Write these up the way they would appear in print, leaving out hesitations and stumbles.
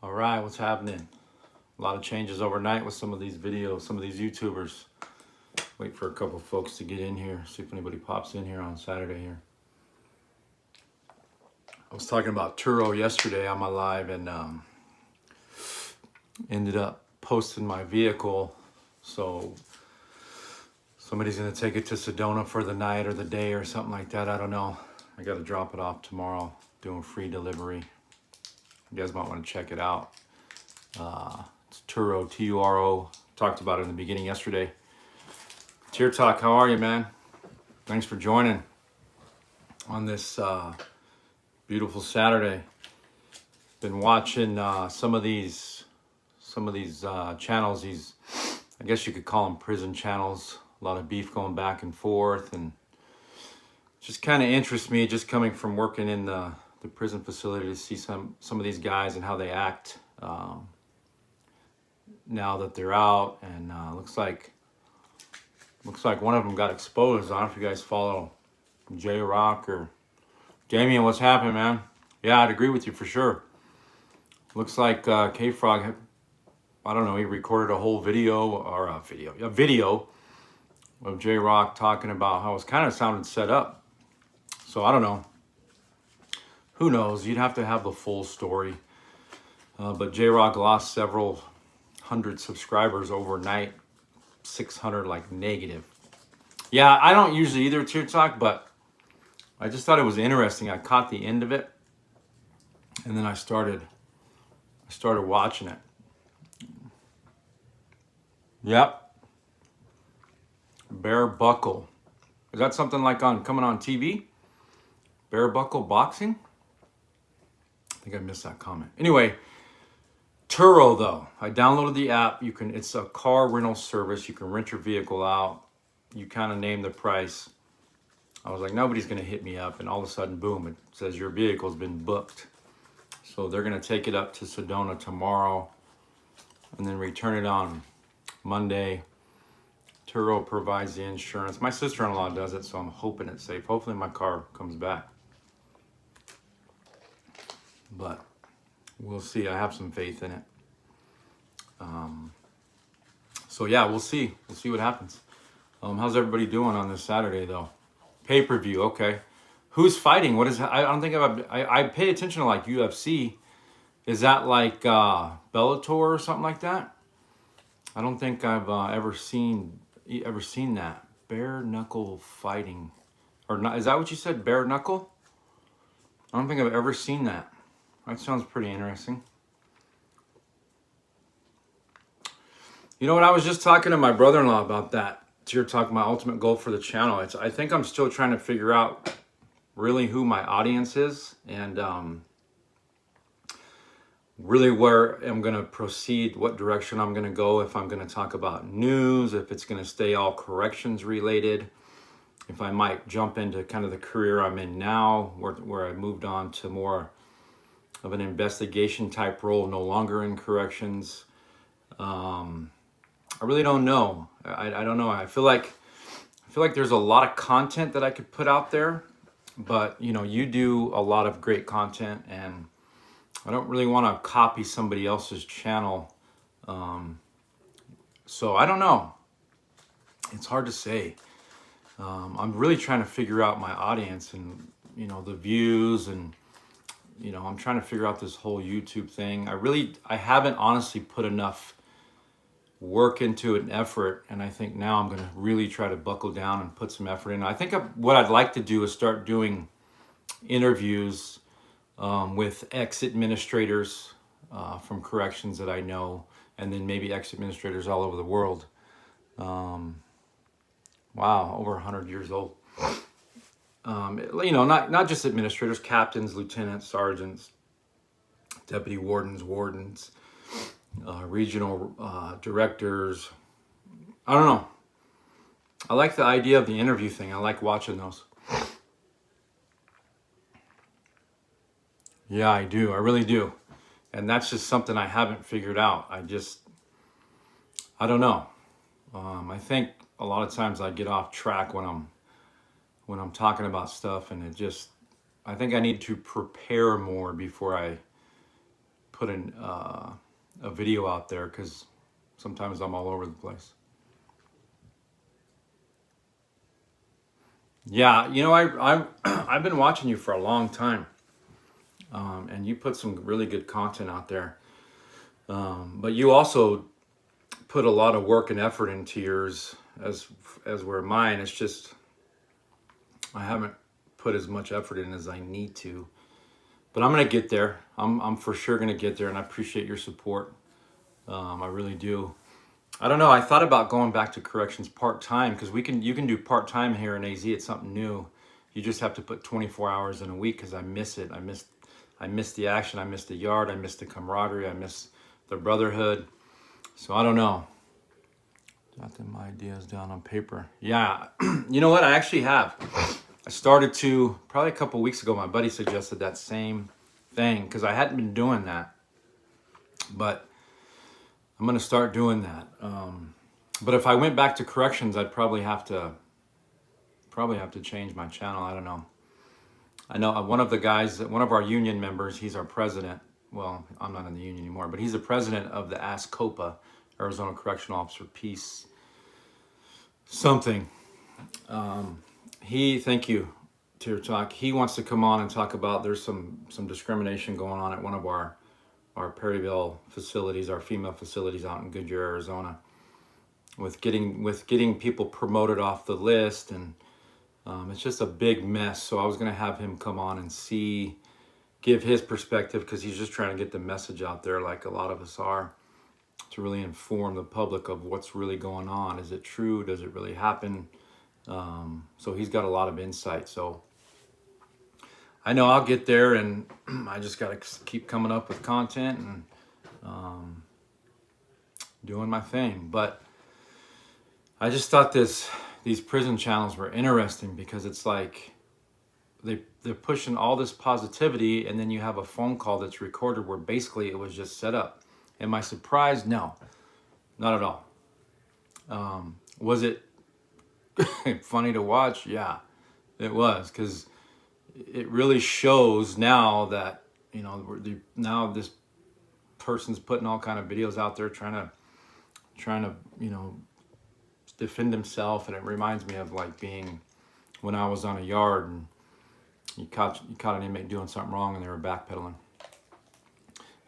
All right, what's happening? A lot of changes overnight with some of these videos, some of these YouTubers. Wait for a couple of folks to get in here, see if anybody pops in here on Saturday here. I was talking about Turo yesterday on my live and ended up posting my vehicle. So somebody's gonna take it to Sedona for the night or the day or something like that. I don't know. I gotta drop it off tomorrow, doing free delivery. You guys might want to check it out. It's Turo, T-U-R-O. Talked about it in the beginning yesterday. Tier Talk, how are you, man? Thanks for joining on this beautiful Saturday. Been watching some of these channels. These, I guess you could call them prison channels. A lot of beef going back and forth, and just kind of interests me, just coming from working in the prison facility, to see some of these guys and how they act now that they're out. And looks like one of them got exposed. I don't know if you guys follow J Rock or Damien. What's happening, man? Yeah, I'd agree with you for sure. Looks like K Frog, I don't know, he recorded a whole video a video of J Rock talking about how it kind of sounded set up. So I don't know. Who knows? You'd have to have the full story. But J Rock lost several hundred subscribers overnight. 600 like negative. Yeah, I don't usually either, Tier Talk, but I just thought it was interesting. I caught the end of it, and then I started watching it. Yep. Bare buckle. Is that something like coming on TV? Bare buckle boxing? I think I missed that comment. Anyway, Turo though. I downloaded the app. It's a car rental service. You can rent your vehicle out. You kind of name the price. I was like, nobody's gonna hit me up, and all of a sudden, boom, it says your vehicle's been booked. So they're gonna take it up to Sedona tomorrow and then return it on Monday. Turo provides the insurance. My sister-in-law does it, so I'm hoping it's safe. Hopefully my car comes back. But we'll see. I have some faith in it. So yeah, we'll see. We'll see what happens. How's everybody doing on this Saturday though? Pay-per-view, okay. Who's fighting? What is? I don't think I pay attention to like UFC. Is that like Bellator or something like that? I don't think I've ever seen that. Bare knuckle fighting, or not? Is that what you said? Bare knuckle? I don't think I've ever seen that. That sounds pretty interesting. You know what? I was just talking to my brother-in-law about that. You're talking my ultimate goal for the channel. I think I'm still trying to figure out really who my audience is, and really where I'm going to proceed, what direction I'm going to go, if I'm going to talk about news, if it's going to stay all corrections related, if I might jump into kind of the career I'm in now, where I moved on to more of an investigation type role, no longer in corrections. I really don't know. I don't know. I feel like there's a lot of content that I could put out there, but you know, you do a lot of great content, and I don't really want to copy somebody else's channel. So I don't know. It's hard to say. I'm really trying to figure out my audience and, you know, the views, and, you know, I'm trying to figure out this whole YouTube thing. I haven't honestly put enough work into it and effort, and I think now I'm going to really try to buckle down and put some effort in. I think what I'd like to do is start doing interviews with ex-administrators from corrections that I know, and then maybe ex-administrators all over the world. Wow, over 100 years old. You know, not just administrators, captains, lieutenants, sergeants, deputy wardens, regional directors. I don't know. I like the idea of the interview thing. I like watching those. Yeah, I do. I really do. And that's just something I haven't figured out. I don't know. I think a lot of times I get off track when I'm talking about stuff, and I think I need to prepare more before I put a video out there because sometimes I'm all over the place. Yeah, I've been watching you for a long time, and you put some really good content out there. But you also put a lot of work and effort into yours as were mine. It's just I haven't put as much effort in as I need to. But I'm gonna get there. I'm for sure gonna get there, and I appreciate your support. I really do. I don't know. I thought about going back to corrections part time because you can do part time here in AZ. It's something new. You just have to put 24 hours in a week because I miss it. I miss the action. I miss the yard. I miss the camaraderie. I miss the brotherhood. So I don't know. Jot my ideas down on paper. Yeah. You know what? I actually have. I started to probably a couple weeks ago. My buddy suggested that same thing because I hadn't been doing that, but I'm gonna start doing that. But if I went back to corrections, I'd probably have to change my channel. I don't know. I know one of the guys, one of our union members, he's our president. Well, I'm not in the union anymore, but he's the president of the ASCOPA, Arizona Correctional Officer Peace something. Thank you, Tier Talk. He wants to come on and talk about there's some discrimination going on at one of our Perryville facilities, our female facilities out in Goodyear, Arizona, with getting people promoted off the list, and it's just a big mess. So I was going to have him come on and give his perspective because he's just trying to get the message out there, like a lot of us are, to really inform the public of what's really going on. Is it true? Does it really happen? So he's got a lot of insight. So I know I'll get there, and I just got to keep coming up with content and doing my thing. But I just thought these prison channels were interesting because it's like they're pushing all this positivity, and then you have a phone call that's recorded where basically it was just set up. Am I surprised? No, not at all. Was it funny to watch? Yeah, it was, because it really shows now that, now this person's putting all kind of videos out there trying to defend himself, and it reminds me of like being when I was on a yard and you caught an inmate doing something wrong and they were backpedaling.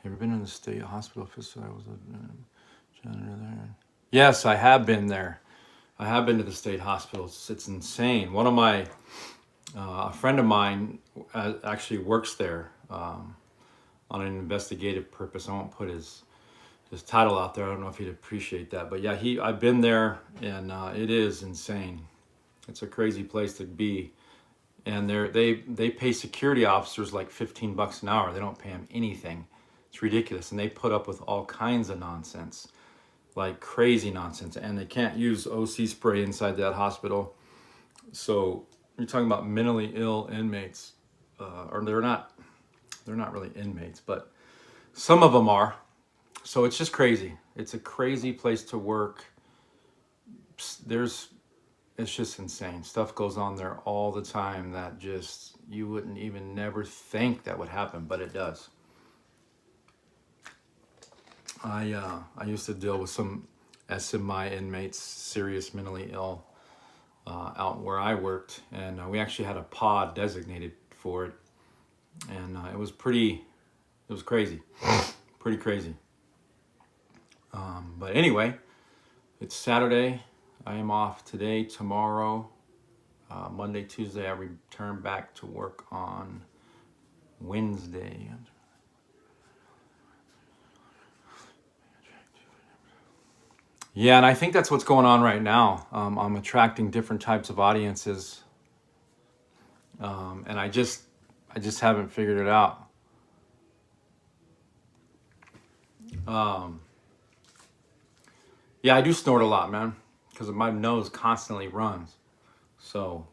Ever been in the state hospital facility? I was a janitor there. Yes, I have been there. I have been to the state hospital. It's insane. One of my a friend of mine actually works there on an investigative purpose. I won't put his title out there. I don't know if he'd appreciate that, but yeah, I've been there, and it is insane. It's a crazy place to be, and they pay security officers like $15 an hour. They don't pay them anything. It's ridiculous, and they put up with all kinds of nonsense, like crazy nonsense, and they can't use OC spray inside that hospital. So you're talking about mentally ill inmates, or they're not really inmates, but some of them are. So it's just crazy. It's a crazy place to work. It's just insane. Stuff goes on there all the time that just, you wouldn't even never think that would happen, but it does. I used to deal with some SMI inmates, serious mentally ill, out where I worked, and we actually had a pod designated for it, and it was crazy, pretty crazy. But anyway, it's Saturday. I am off today, tomorrow, Monday, Tuesday. I return back to work on Wednesday. Yeah, and I think that's what's going on right now. I'm attracting different types of audiences, and I just haven't figured it out. Yeah, I do snort a lot, man, because my nose constantly runs. So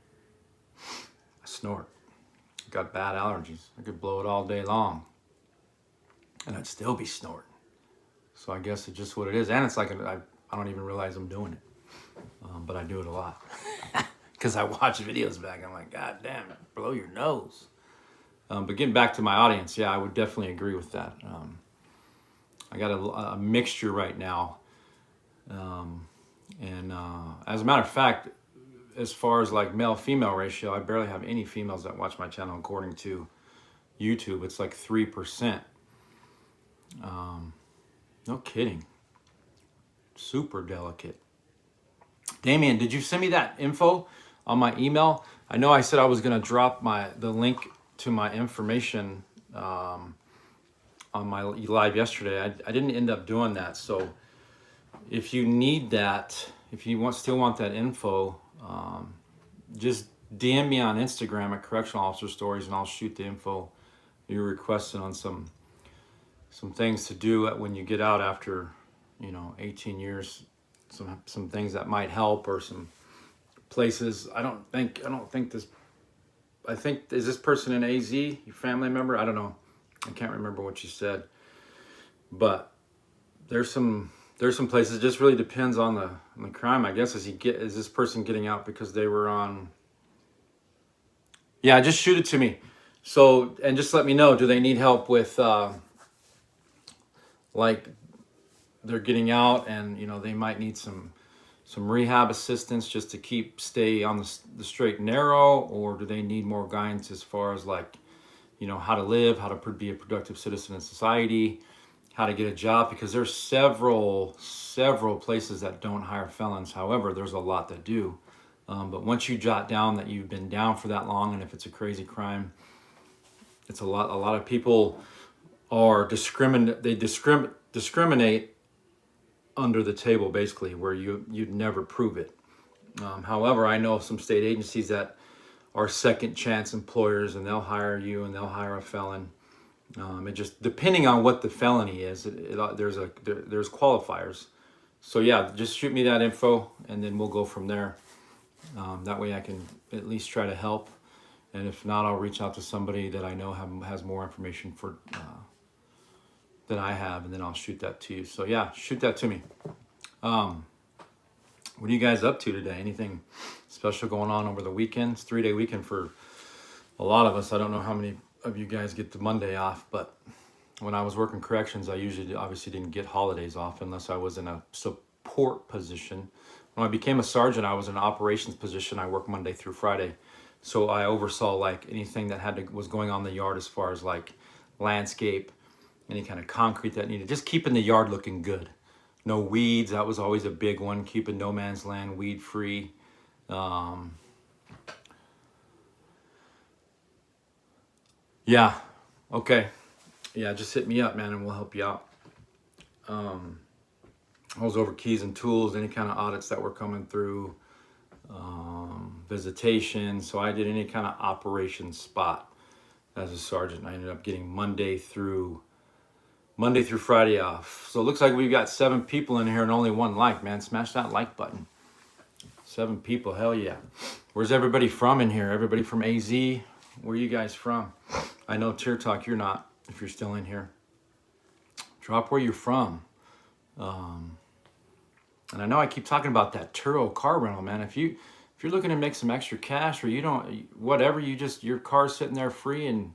I snort. I got bad allergies. I could blow it all day long, and I'd still be snorting. So I guess it's just what it is, and it's like I don't even realize I'm doing it, but I do it a lot because I watch videos back. I'm like, God damn it, blow your nose. But getting back to my audience, yeah, I would definitely agree with that. I got a mixture right now. And as a matter of fact, as far as like male-female ratio, I barely have any females that watch my channel according to YouTube. It's like 3%. No kidding. Super delicate. Damien, did you send me that info on my email? I know I said I was going to drop the link to my information on my live yesterday. I didn't end up doing that. So if you need that, if you still want that info, just DM me on Instagram at Correctional Officer Stories, and I'll shoot the info you're requesting on some things to do when you get out after 18 years. Some things that might help, or some places. I think is this person in AZ, your family member? I don't know. I can't remember what you said. But there's some places. It just really depends on the crime, I guess. Is this person getting out because they were on? Yeah, just shoot it to me. So, and just let me know, do they need help with like they're getting out and they might need some rehab assistance just to stay on the straight and narrow, or do they need more guidance as far as like how to live, how to be a productive citizen in society, how to get a job? Because there's several places that don't hire felons. However, there's a lot that do. But once you jot down that you've been down for that long, and if it's a crazy crime, it's a lot of people are discriminate under the table, basically, where you'd never prove it. However, I know some state agencies that are second chance employers, and they'll hire you and they'll hire a felon. It just, depending on what the felony is, there's qualifiers. So yeah, just shoot me that info and then we'll go from there. That way I can at least try to help. And if not, I'll reach out to somebody that I know has more information than I have, and then I'll shoot that to you. So yeah, shoot that to me. What are you guys up to today? Anything special going on over the weekend? It's 3-day weekend for a lot of us. I don't know how many of you guys get the Monday off, but when I was working corrections, I usually obviously didn't get holidays off unless I was in a support position. When I became a sergeant, I was in an operations position. I worked Monday through Friday. So I oversaw like anything that was going on in the yard, as far as like landscape, any kind of concrete that needed, just keeping the yard looking good. No weeds, that was always a big one, keeping no man's land weed free. Yeah, okay. Yeah, just hit me up, man, and we'll help you out. I was over keys and tools, any kind of audits that were coming through, visitation. So I did any kind of operation spot as a sergeant. I ended up getting Monday through Friday off. So it looks like we've got 7 people in here and only 1 like, man. Smash that like button. 7 people, hell yeah. Where's everybody from in here? Everybody from AZ? Where are you guys from? I know Tear Talk, you're not, if you're still in here. Drop where you're from. And I know I keep talking about that Turo car rental, man. If you're looking to make some extra cash, or whatever, your car's sitting there free, and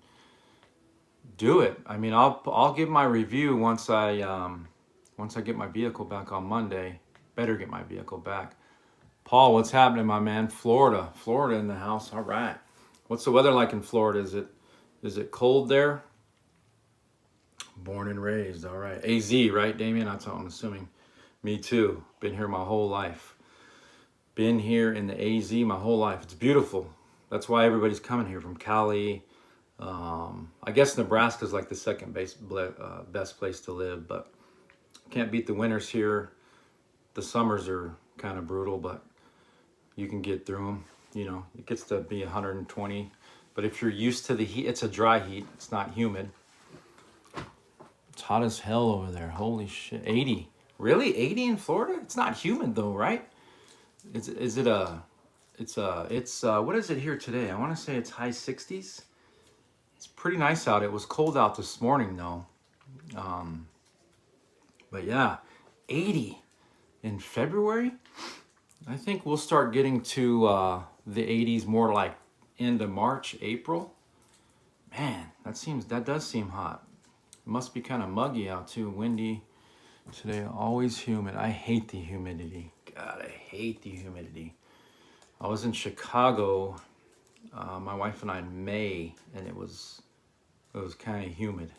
do it. I mean, I'll give my review once I get my vehicle back on Monday. Better get my vehicle back. Paul, what's happening, my man? Florida in the house. All right. What's the weather like in Florida? Is it cold there? Born and raised. All right. AZ, right, Damien? That's what I'm assuming. Me too. Been here my whole life. Been here in the AZ my whole life. It's beautiful. That's why everybody's coming here from Cali. I guess Nebraska's like the second best place to live, but can't beat the winters here. The summers are kind of brutal, but you can get through them. It gets to be 120. But if you're used to the heat, it's a dry heat. It's not humid. It's hot as hell over there. Holy shit. 80. Really? 80 in Florida? It's not humid though, right? What is it here today? I want to say it's high 60s. It's pretty nice out. It was cold out this morning though. But yeah, 80 in February. I think we'll start getting to the 80s more like end of March, April. Man, that does seem hot. It must be kind of muggy out too, windy. Today, always humid. I hate the humidity. God, I hate the humidity. I was in Chicago, my wife and I, in May, and it was kind of humid.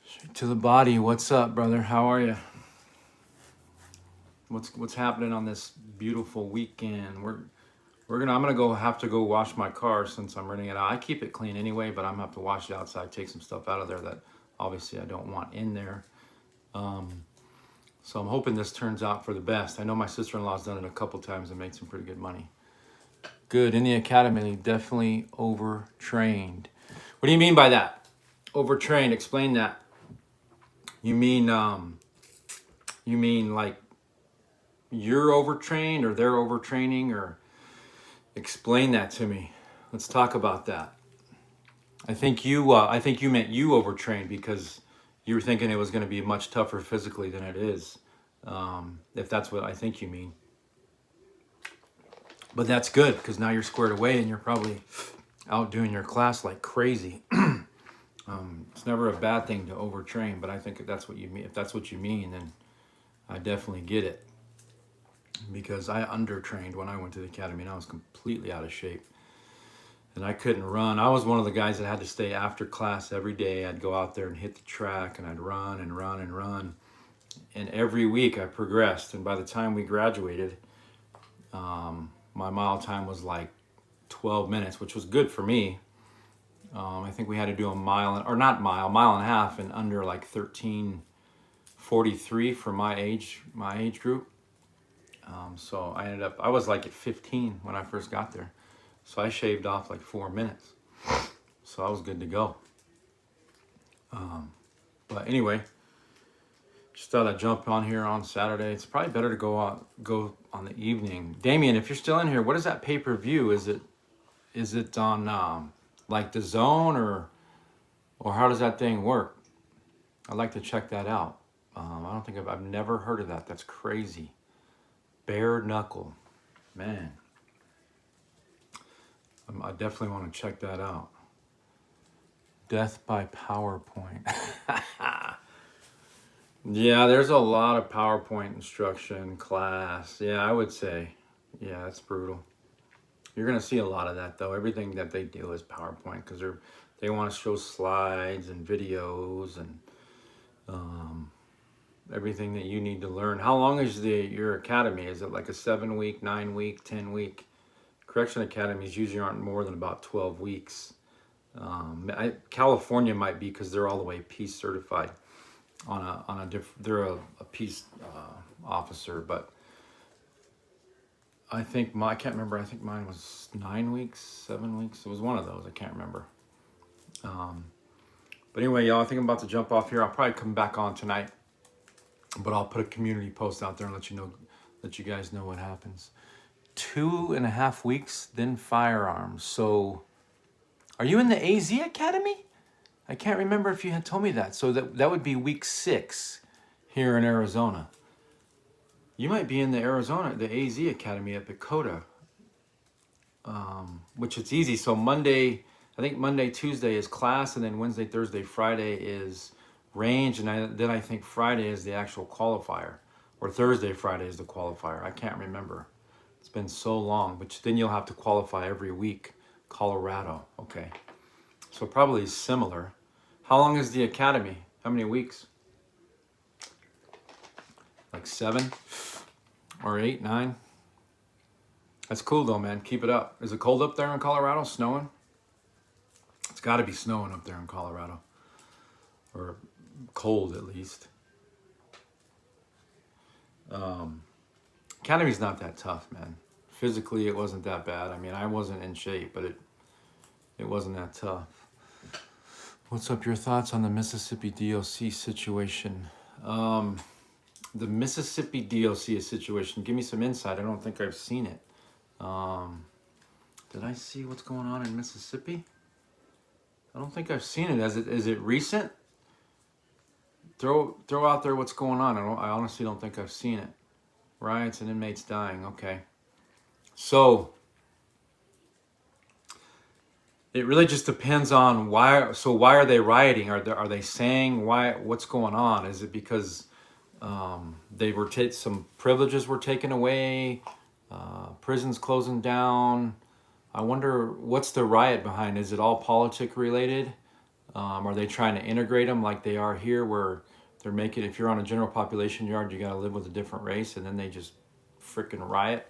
Straight to the body. What's up, brother? How are you? What's happening on this beautiful weekend? I'm gonna have to go wash my car since I'm renting it out. I keep it clean anyway, but I'm gonna have to wash it outside, take some stuff out of there that obviously I don't want in there. So I'm hoping this turns out for the best. I know my sister-in-law's done it a couple times and made some pretty good money. Good. In the academy, definitely overtrained. What do you mean by that? Overtrained. Explain that. You mean like you're overtrained or they're overtraining, or explain that to me. Let's talk about that. I think you meant you overtrained because you were thinking it was going to be much tougher physically than it is. If that's what I think you mean. But that's good because now you're squared away and you're probably out doing your class like crazy. It's never a bad thing to overtrain, but I think if that's what you mean, then I definitely get it. Because I undertrained when I went to the academy and I was completely out of shape. And I couldn't run. I was one of the guys that had to stay after class every day. I'd go out there and hit the track and I'd run and run and run. And every week I progressed. And by the time we graduated, my mile time was like 12 minutes, which was good for me. I think we had to do mile and a half in under like 13:43 for my age group. So I was like at 15 when I first got there. So I shaved off like 4 minutes. So I was good to go. But anyway, just thought I'd jump on here on Saturday. It's probably better to go on the evening. Damien, if you're still in here, what is that pay-per-view? Is it on like the Zone or how does that thing work? I'd like to check that out. I've never heard of that. That's crazy. Bare knuckle, man. I definitely want to check that out. Death by PowerPoint. Yeah, there's a lot of PowerPoint instruction class. Yeah, I would say. Yeah, that's brutal. You're going to see a lot of that, though. Everything that they do is PowerPoint because they want to show slides and videos and everything that you need to learn. How long is your academy? Is it like a 7-week, 9-week, 10-week? Correction academies usually aren't more than about 12 weeks. California might be because they're all the way peace certified. They're a peace officer, but I can't remember. I think mine was 9 weeks, 7 weeks. It was one of those. I can't remember. But anyway, y'all, I think I'm about to jump off here. I'll probably come back on tonight, but I'll put a community post out there and let you guys know what happens. 2.5 weeks, then firearms. So, are you in the AZ Academy? I can't remember if you had told me that. So that would be week 6 here in Arizona. You might be in the AZ Academy at Dakota, which it's easy. So Monday, Tuesday is class, and then Wednesday, Thursday, Friday is range, and then I think Friday is the actual qualifier, or Thursday, Friday is the qualifier. I can't remember. It's been so long, but then you'll have to qualify every week. Colorado, okay. So probably similar. How long is the academy? How many weeks? Like 7 or 8, 9? That's cool though, man. Keep it up. Is it cold up there in Colorado? Snowing? It's got to be snowing up there in Colorado. Or cold at least. Academy's not that tough, man. Physically, it wasn't that bad. I mean, I wasn't in shape, but it wasn't that tough. What's up, your thoughts on the Mississippi DOC situation? The Mississippi DOC situation, give me some insight. I don't think I've seen it. Did I see what's going on in Mississippi? I don't think I've seen it. Is it recent? Throw out there what's going on. I honestly don't think I've seen it. Riots and inmates dying. Okay. So It really just depends on why. So why are they rioting? Are they saying why? What's going on? Is it because they were some privileges were taken away? Prisons closing down? I wonder what's the riot behind. Is it all politic related? Are they trying to integrate them like they are here, where they're making, if you're on a general population yard, you got to live with a different race, and then they just freaking riot?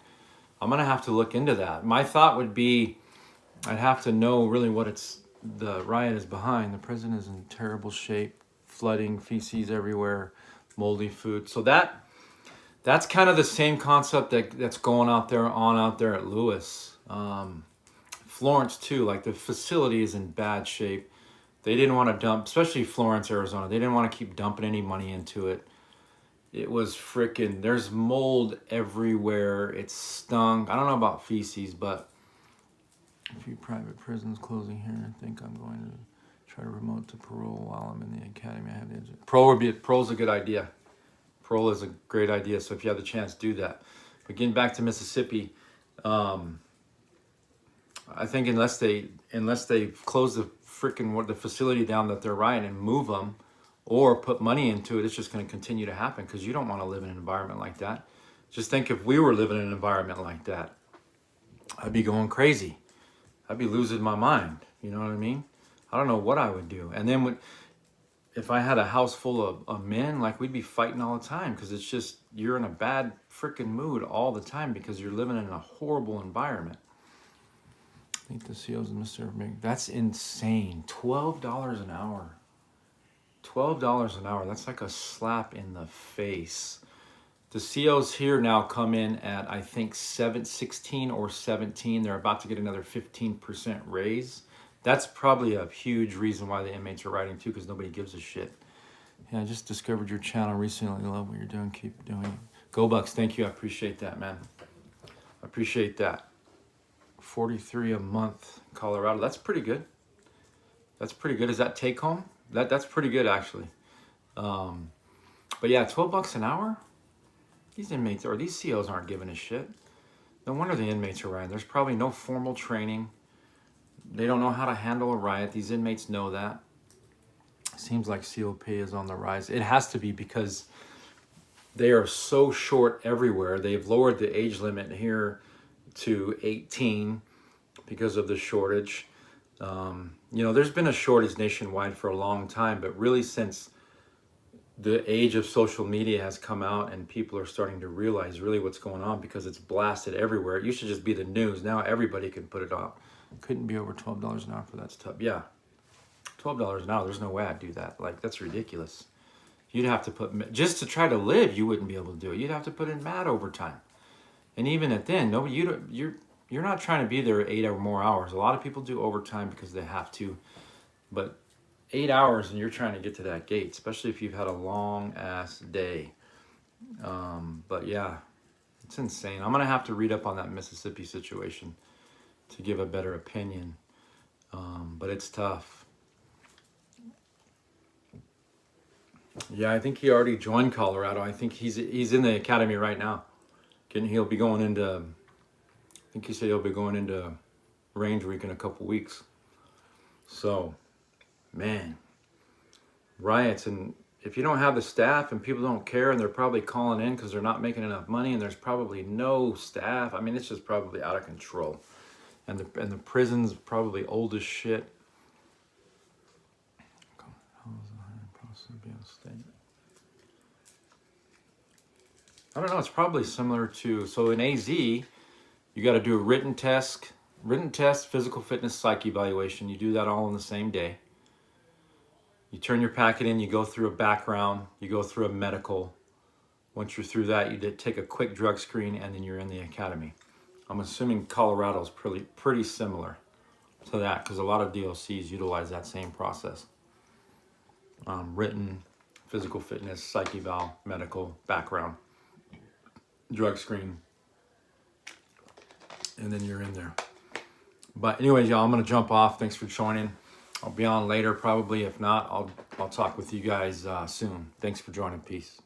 I'm gonna have to look into that. My thought would be, I'd have to know really what the riot is behind. The prison is in terrible shape, flooding, feces everywhere, moldy food. So that's kind of the same concept that's going out there at Lewis. Florence too, like the facility is in bad shape. They didn't want to dump, especially Florence, Arizona. They didn't want to keep dumping any money into it. It was freaking, there's mold everywhere. It stunk. I don't know about feces, but a few private prisons closing here. I think I'm going to try to remote to parole while I'm in the academy. I have the parole's a good idea. Parole is a great idea. So if you have the chance, do that. But getting back to Mississippi, I think unless they close the facility down that they're rioting and move them, or put money into it, it's just going to continue to happen, because you don't want to live in an environment like that. Just think if we were living in an environment like that, I'd be going crazy. I'd be losing my mind. You know what I mean? I don't know what I would do. And then if I had a house full of men, like, we'd be fighting all the time, because it's just, you're in a bad freaking mood all the time because you're living in a horrible environment. I think the CO's in Mr. That's insane. $12 an hour. $12 an hour. That's like a slap in the face. The COs here now come in at, I think, 16 or 17. They're about to get another 15% raise. That's probably a huge reason why the inmates are writing too, because nobody gives a shit. Yeah, I just discovered your channel recently. I love what you're doing. Keep doing it. Go Bucks. Thank you. I appreciate that, man. I appreciate that. 43 a month, Colorado. That's pretty good. That's pretty good. Is that take home? That's pretty good, actually. But yeah, $12 an hour. These inmates, or these COs, aren't giving a shit. No wonder the inmates are rioting. There's probably no formal training. They don't know how to handle a riot. These inmates know that. Seems like COP is on the rise. It has to be, because they are so short everywhere. They've lowered the age limit here to 18 because of the shortage. There's been a shortage nationwide for a long time, but really since the age of social media has come out and people are starting to realize really what's going on, because it's blasted everywhere. It used to just be the news. Now everybody can put it out. Couldn't be over $12 an hour for that stuff. Yeah, $12 an hour. There's no way I'd do that. Like, that's ridiculous. You'd have to put, just to try to live, you wouldn't be able to do it. You'd have to put in mad overtime. And even at then, no, you're not trying to be there 8 or more hours. A lot of people do overtime because they have to, but 8 hours and you're trying to get to that gate, especially if you've had a long ass day. But yeah, it's insane. I'm gonna have to read up on that Mississippi situation to give a better opinion. But it's tough. Yeah, I think he already joined Colorado. I think he's in the academy right now. He'll be going into, I think he said he'll be going into range week in a couple weeks. So, man, riots. And if you don't have the staff and people don't care, and they're probably calling in because they're not making enough money, and there's probably no staff. I mean, it's just probably out of control. And the prison's probably old as shit. I don't know, it's probably similar to, so in AZ, you got to do a written test, physical fitness, psych evaluation. You do that all in the same day. You turn your packet in, you go through a background, you go through a medical. Once you're through that, you take a quick drug screen, and then you're in the academy. I'm assuming Colorado's pretty similar to that, because a lot of DOCs utilize that same process. Written, physical fitness, psych eval, medical, background, drug screen, and then you're in there. But anyways, y'all, I'm gonna jump off. Thanks for joining. I'll be on later probably. If not, I'll talk with you guys soon. Thanks for joining. Peace.